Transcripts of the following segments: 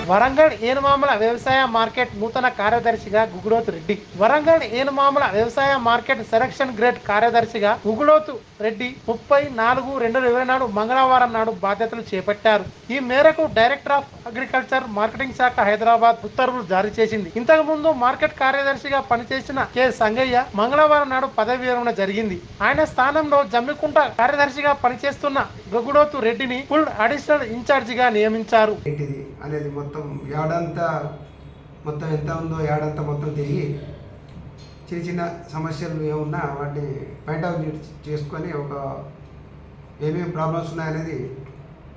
వరంగల్ ఏనుమామల వ్యవసాయ మార్కెట్ నూతన కార్యదర్శిగా గుగులోతు రెడ్డి. వరంగల్ ఏనుమామల వ్యవసాయ మార్కెట్ సెలక్షన్ గ్రేడ్ కార్యదర్శిగా గుగులోతు రెడ్డి 30/4/2024 మంగళవారం నాడు బాధ్యతలు చేపట్టారు. ఈ మేరకు డైరెక్టర్ ఆఫ్ అగ్రికల్చర్ మార్కెటింగ్ శాఖ హైదరాబాద్ ఉత్తర్వులు జారీ చేసింది. ఇంతకు ముందు మార్కెట్ కార్యదర్శిగా పనిచేసిన కె సంగయ్య మంగళవారం నాడు పదవి విరమణ జరిగింది. ఆయన స్థానంలో జమ్మికుంట కార్యదర్శిగా పనిచేస్తున్న గుగులోతు రెడ్డిని ఫుల్ అడిషనల్ ఇన్ఛార్జిగా నియమించారు. అనేది మొత్తం యాడంతా మొత్తం ఎంత ఉందో యాడంతా మొత్తం తిరిగి చిన్న చిన్న సమస్యలు ఏమున్నా వాటిని పాయింట్ అవుట్ చేసుకొని ఒక ఏమేమి ప్రాబ్లమ్స్ ఉన్నాయనేది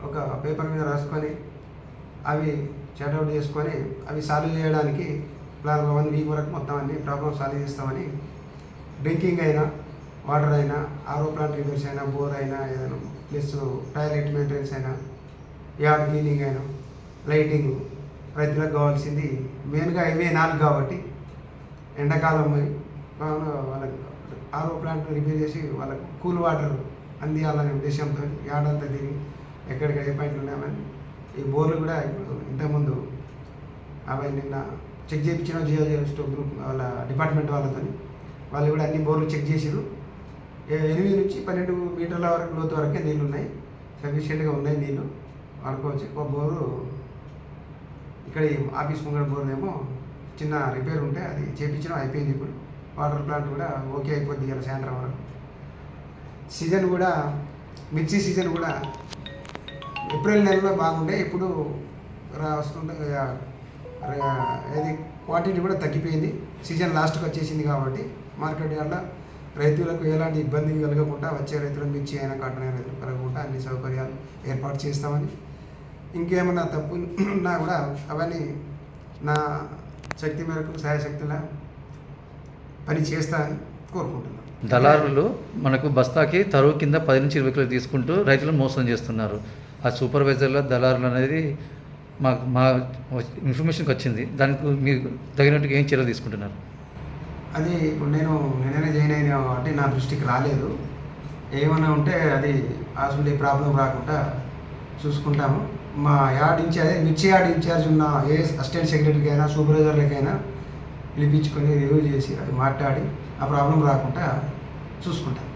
ఒక పేపర్ మీద రాసుకొని అవి చాట్అవుట్ చేసుకొని అవి సాల్వ్ చేయడానికి ప్లాన్ 1 వీక్ వరకు మొత్తం అన్ని ప్రాబ్లమ్స్ సాల్వ్ చేస్తామని డ్రింకింగ్ అయినా వాటర్ అయినా ఆరో ప్లాంట్ రిపేర్స్ అయినా బోర్ అయినా ఏదైనా ప్లస్ టాయిలెట్ మెయింటెనెన్స్ అయినా యార్డ్ క్లీనింగ్ అయినా లైటింగ్ రైతులకు కావాల్సింది మెయిన్గా ఇవే 4 కాబట్టి ఎండాకాలం మరి వాళ్ళకి ఆరో ప్లాంట్ రిపేర్ చేసి వాళ్ళకు కూల్ వాటర్ అందియాలనే ఉద్దేశంతో యాడంతా తిరిగి ఎక్కడికి ఏ పాయింట్లు ఉన్నామని ఈ బోర్లు కూడా ఇప్పుడు ఇంతకుముందు అవి నిన్న చెక్ చేయించిన జియోజియలిస్ట్ గ్రూప్ వాళ్ళ డిపార్ట్మెంట్ వాళ్ళతో వాళ్ళు కూడా అన్ని బోర్లు చెక్ చేసారు. 8 నుంచి 12 మీటర్ల వరకు లోతు వరకే నీళ్ళు ఉన్నాయి, సఫిషియెంట్గా ఉన్నాయి నీళ్ళు వాడుకోవచ్చు. ఒక బోరు ఇక్కడ ఆఫీస్ ముంగడ బోర్ ఏమో చిన్న రిపేర్ ఉంటే అది చేయించడం అయిపోయింది. ఇప్పుడు వాటర్ ప్లాంట్ కూడా ఓకే అయిపోద్ది ఇలా సాయంత్రం వరకు. సీజన్ కూడా మిర్చి సీజన్ కూడా ఏప్రిల్ నెలలో బాగుండే, ఇప్పుడు వస్తుంటే ఏది క్వాంటిటీ కూడా తగ్గిపోయింది. సీజన్ లాస్ట్కి వచ్చేసింది కాబట్టి మార్కెట్ వల్ల రైతులకు ఎలాంటి ఇబ్బంది కలగకుండా వచ్చే రైతులకు మిర్చి అయినా కాటన్ అయినా రైతులు కలగకుండా అన్ని సౌకర్యాలు ఏర్పాటు చేస్తామని, ఇంకేమన్నా తప్పు ఉన్నా కూడా అవన్నీ నా శక్తి మేరకు సాయశక్తుల పని చేస్తానని కోరుకుంటున్నాను. దళారులు మనకు బస్తాకి తరువు కింద 10 నుంచి 20 కిలోలు తీసుకుంటూ రైతులను మోసం చేస్తున్నారు. ఆ సూపర్వైజర్ల దళారులు అనేది మా ఇన్ఫర్మేషన్కి వచ్చింది. దానికి మీరు తగినట్టుగా ఏం చర్యలు తీసుకుంటున్నారు? అది ఇప్పుడు నేనైనా జాయిన్ అయినా అంటే నా దృష్టికి రాలేదు. ఏమైనా ఉంటే అది అసలు ప్రాబ్లం రాకుండా చూసుకుంటాము. మా యార్డ్ ఇన్ఛార్జ్ మిర్చి యార్డ్ ఇన్ఛార్జ్ ఉన్న ఏ అసిస్టెంట్ సెక్రటరీకి అయినా సూపర్వైజర్లకైనా పిలిపించుకొని రివ్యూ చేసి అది మాట్లాడి ఆ ప్రాబ్లం రాకుండా చూసుకుంటాం.